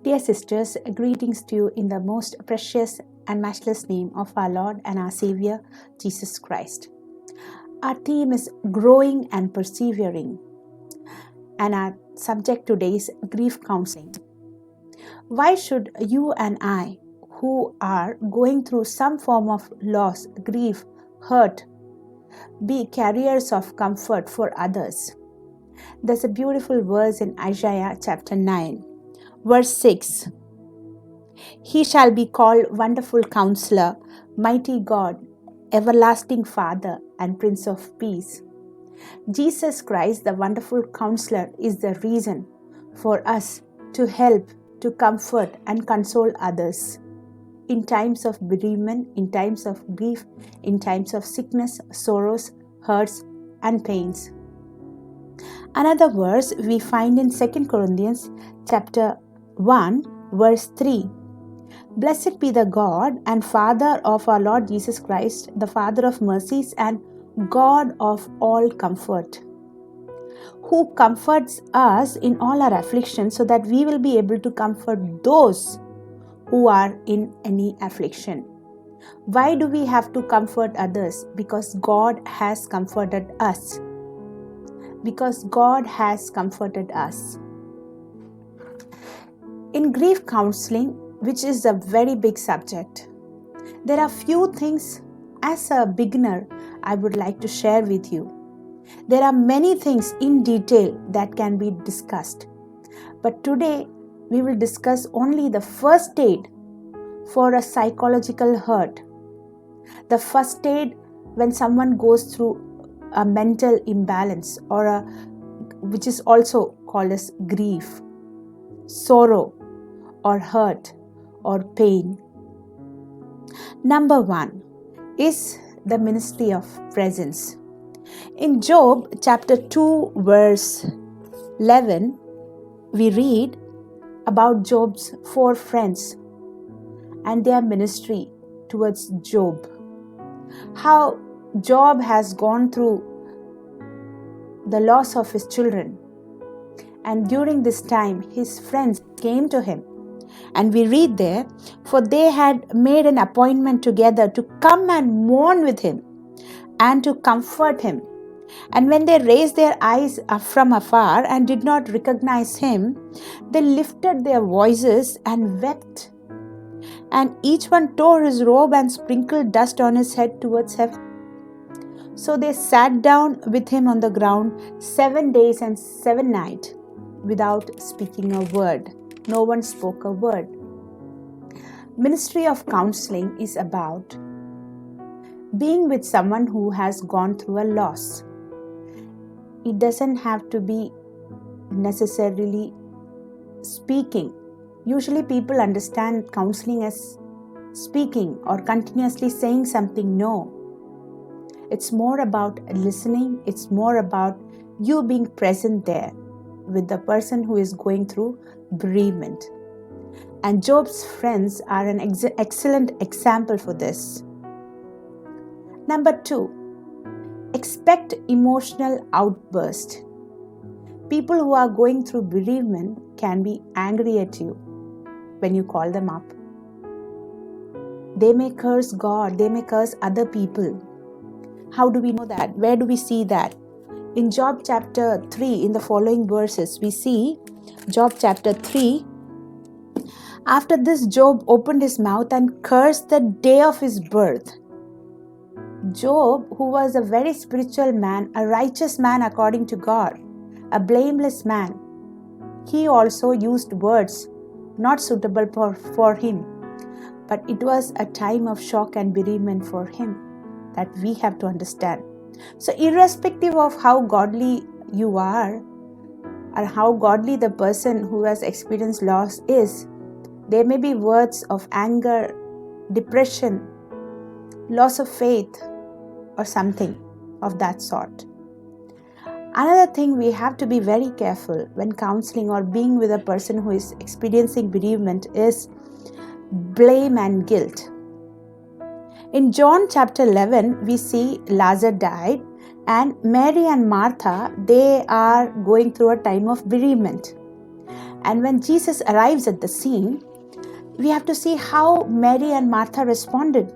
Dear sisters, greetings to you in the most precious and matchless name of our Lord and our Savior, Jesus Christ. Our theme is growing and persevering, and our subject today is grief counseling. Why should you and I, who are going through some form of loss, grief, hurt, be carriers of comfort for others? There's a beautiful verse in Isaiah chapter 9, verse 6. He shall be called Wonderful Counselor, Mighty God, Everlasting Father, and Prince of Peace. Jesus Christ, the Wonderful Counselor, is the reason for us to help, to comfort, and console others in times of bereavement, in times of grief, in times of sickness, sorrows, hurts, and pains. Another verse we find in 2 Corinthians chapter 1, verse 3. Blessed be the God and Father of our Lord Jesus Christ, the Father of mercies and God of all comfort, who comforts us in all our afflictions, so that we will be able to comfort those who are in any affliction. Why do we have to comfort others? Because God has comforted us. Because God has comforted us. In grief counseling, which is a very big subject, there are few things as a beginner I would like to share with you. There are many things in detail that can be discussed, but today we will discuss only the first aid for a psychological hurt, the first aid when someone goes through a mental imbalance or which is also called as grief, sorrow, or hurt, or pain. Number 1 is the ministry of presence. In Job chapter 2 verse 11, we read about Job's 4 friends and their ministry towards Job. How Job has gone through the loss of his children, and during this time his friends came to him. And we read there, for they had made an appointment together to come and mourn with him and to comfort him. And when they raised their eyes from afar and did not recognize him, they lifted their voices and wept. And each one tore his robe and sprinkled dust on his head towards heaven. So they sat down with him on the ground 7 days and 7 nights without speaking a word. No one spoke a word. Ministry of counseling is about being with someone who has gone through a loss. It doesn't have to be necessarily speaking. Usually people understand counseling as speaking or continuously saying something. No. It's more about listening. It's more about you being present there with the person who is going through bereavement. And Job's friends are an excellent example for this. Number 2, expect emotional outburst. People who are going through bereavement can be angry at you when you call them up. They may curse God, they may curse other people. How do we know that? Where do we see that? In Job chapter 3, in the following verses, we see Job chapter 3. After this, Job opened his mouth and cursed the day of his birth. Job, who was a very spiritual man, a righteous man according to God, a blameless man, he also used words not suitable for him. But it was a time of shock and bereavement for him that we have to understand. So irrespective of how godly you are or how godly the person who has experienced loss is, there may be words of anger, depression, loss of faith, or something of that sort. Another thing we have to be very careful when counseling or being with a person who is experiencing bereavement is blame and guilt. In John chapter 11, we see Lazarus died, and Mary and Martha, they are going through a time of bereavement. And when Jesus arrives at the scene, we have to see how Mary and Martha responded.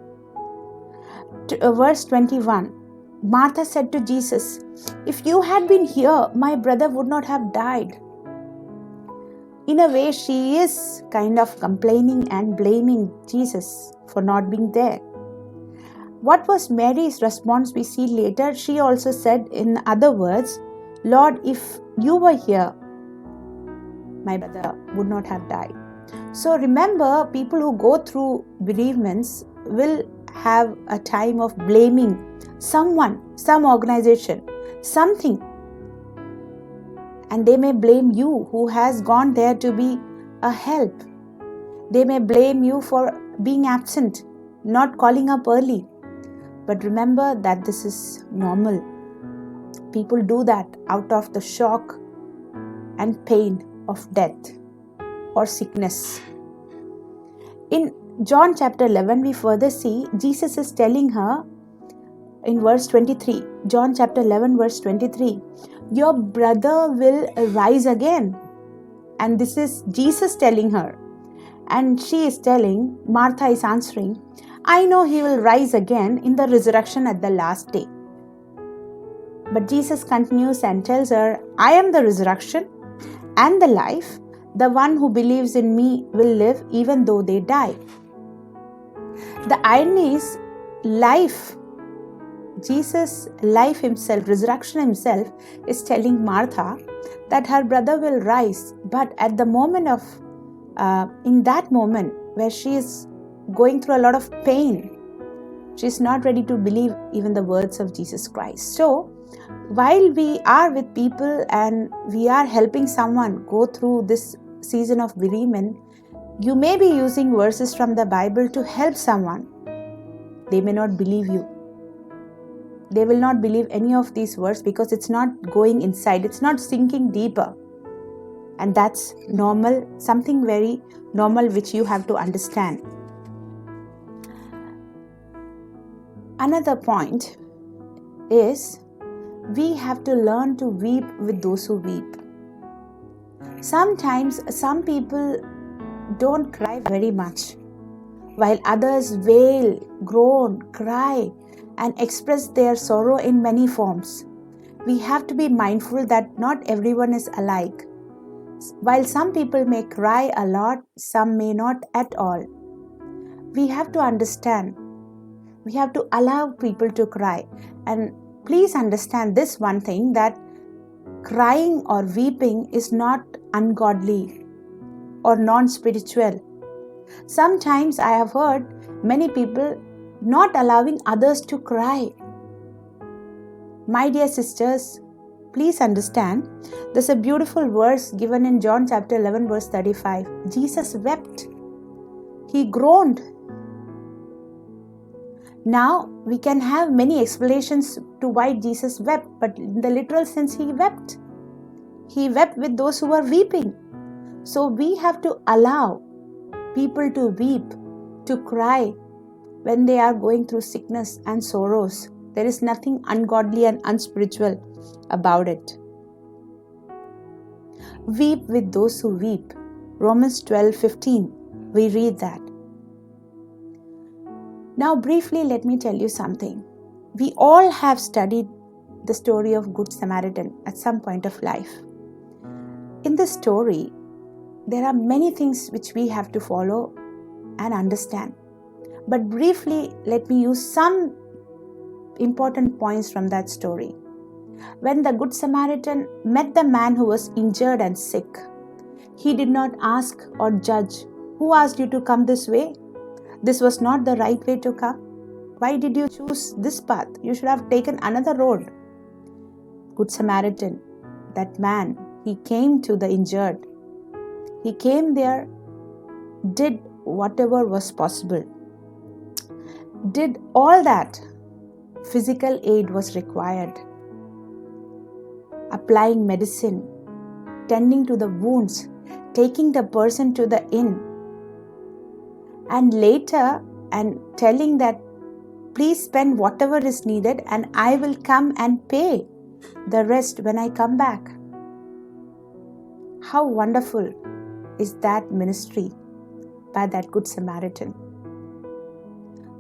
Verse 21, Martha said to Jesus, "If you had been here, my brother would not have died." In a way, she is kind of complaining and blaming Jesus for not being there. What was Mary's response? We see later. She also said, in other words, "Lord, if you were here, my brother would not have died." So remember, people who go through bereavements will have a time of blaming someone, some organization, something. And they may blame you who has gone there to be a help. They may blame you for being absent, not calling up early. But remember that this is normal. People do that out of the shock and pain of death or sickness. In John chapter 11, we further see Jesus is telling her in verse 23, John chapter 11 verse 23, "Your brother will rise again." And this is Jesus telling her. And she is telling, Martha is answering, "I know he will rise again in the resurrection at the last day." But Jesus continues and tells her, "I am the resurrection and the life. The one who believes in me will live even though they die." The irony is, life, Jesus' life himself, resurrection himself, is telling Martha that her brother will rise. But at the moment of, in that moment where she is going through a lot of pain, she is not ready to believe even the words of Jesus Christ. So, while we are with people and we are helping someone go through this season of bereavement, you may be using verses from the Bible to help someone. They may not believe you. They will not believe any of these words because it's not going inside. It's not sinking deeper. And that's normal, something very normal which you have to understand. Another point is we have to learn to weep with those who weep. Sometimes some people don't cry very much, while others wail, groan, cry, and express their sorrow in many forms. We have to be mindful that not everyone is alike. While some people may cry a lot, some may not at all. We have to understand. We have to allow people to cry. And please understand this one thing, that crying or weeping is not ungodly or non-spiritual. Sometimes I have heard many people not allowing others to cry. My dear sisters, please understand, there's a beautiful verse given in John chapter 11 verse 35. Jesus wept. He groaned. Now, we can have many explanations to why Jesus wept, but in the literal sense, he wept. He wept with those who were weeping. So we have to allow people to weep, to cry when they are going through sickness and sorrows. There is nothing ungodly and unspiritual about it. Weep with those who weep. Romans 12:15, we read that. Now briefly, let me tell you something. We all have studied the story of Good Samaritan at some point of life. In this story, there are many things which we have to follow and understand. But briefly, let me use some important points from that story. When the Good Samaritan met the man who was injured and sick, he did not ask or judge, "Who asked you to come this way? This was not the right way to come. Why did you choose this path? You should have taken another road." Good Samaritan, that man, he came to the injured. He came there, did whatever was possible, did all that physical aid was required, applying medicine, tending to the wounds, taking the person to the inn, and later and telling that, "Please spend whatever is needed and I will come and pay the rest when I come back." How wonderful is that ministry by that Good Samaritan.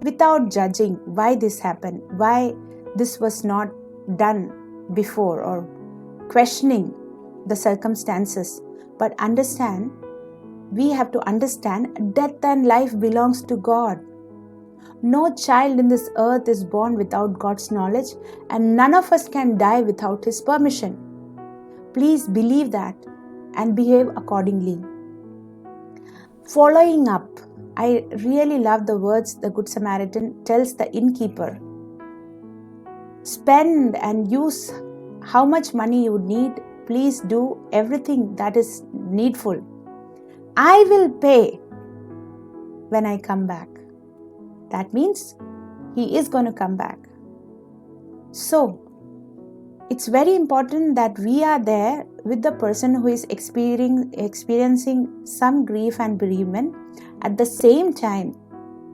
Without judging why this happened, why this was not done before, or questioning the circumstances, but we have to understand death and life belongs to God. No child in this earth is born without God's knowledge, and none of us can die without His permission. Please believe that and behave accordingly. Following up, I really love the words the Good Samaritan tells the innkeeper. Spend and use how much money you need. Please do everything that is needful. I will pay when I come back. That means he is going to come back. So, it's very important that we are there with the person who is experiencing some grief and bereavement. At the same time,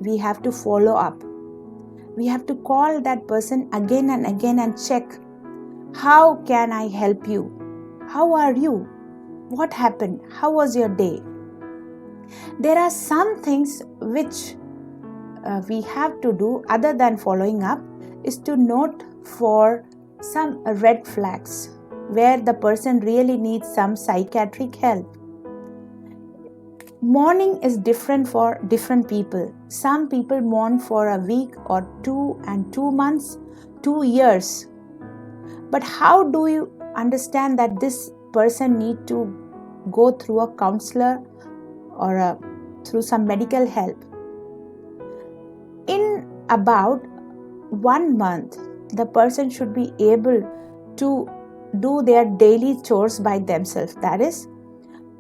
we have to follow up. We have to call that person again and again and check, how can I help you? How are you? What happened? How was your day? There are some things which we have to do other than following up, is to note for some red flags where the person really needs some psychiatric help. Mourning is different for different people. Some people mourn for a week or 2 and 2 months, 2 years. But how do you understand that this person needs to go through a counselor or through some medical help? In about 1 month, the person should be able to do their daily chores by themselves. That is,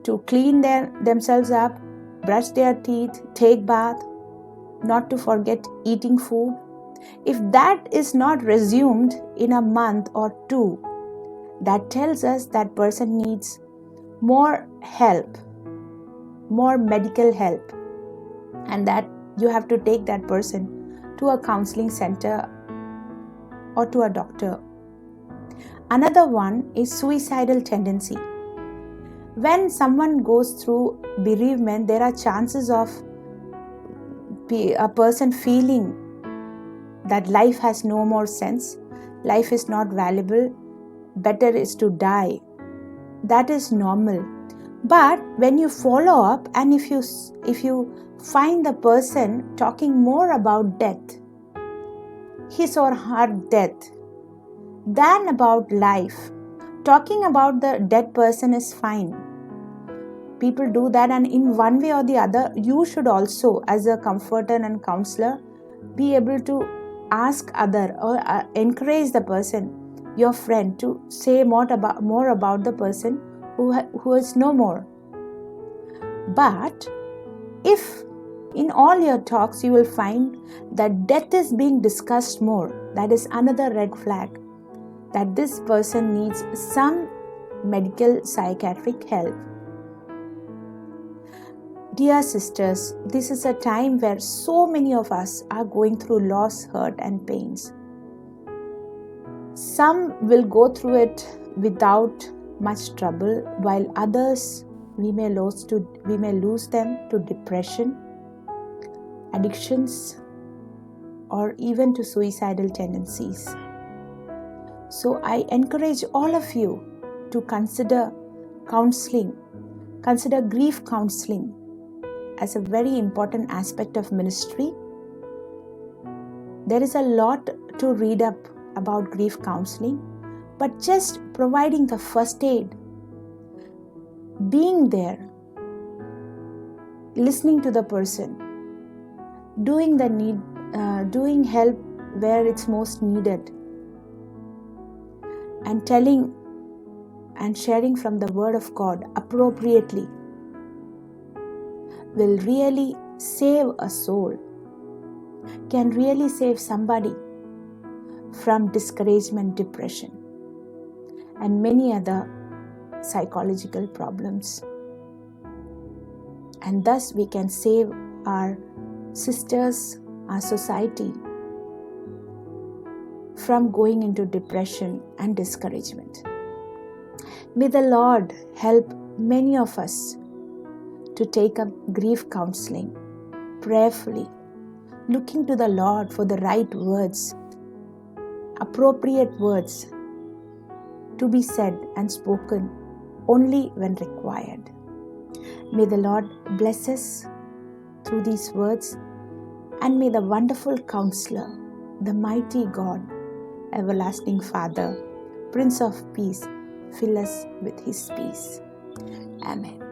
to clean themselves up, brush their teeth, take bath, not to forget eating food. If that is not resumed in a month or 2, that tells us that person needs more help, more medical help, and that you have to take that person to a counseling center or to a doctor. Another one is suicidal tendency. When someone goes through bereavement, there are chances of a person feeling that life has no more sense, life is not valuable, better is to die. That is normal. But when you follow up and if you find the person talking more about death, his or her death, than about life, talking about the dead person is fine. People do that, and in one way or the other, you should also, as a comforter and counselor, be able to ask other or encourage the person, your friend, to say more about the person who is no more. But if in all your talks you will find that death is being discussed more, that is another red flag that this person needs some medical psychiatric help. Dear sisters, this is a time where so many of us are going through loss, hurt and pains. Some will go through it without much trouble, while others we may lose them to depression, addictions, or even to suicidal tendencies. So I encourage all of you to consider counseling, consider grief counseling as a very important aspect of ministry. There is a lot to read up about grief counseling, but just providing the first aid, being there, listening to the person, doing help where it's most needed, and telling and sharing from the Word of God appropriately will really save a soul, can really save somebody from discouragement, depression, and many other psychological problems. And thus we can save our sisters, our society from going into depression and discouragement. May the Lord help many of us to take up grief counseling prayerfully, looking to the Lord for the right words, appropriate words to be said and spoken only when required. May the Lord bless us through these words, and may the wonderful Counselor, the mighty God, everlasting Father, Prince of Peace, fill us with His peace. Amen.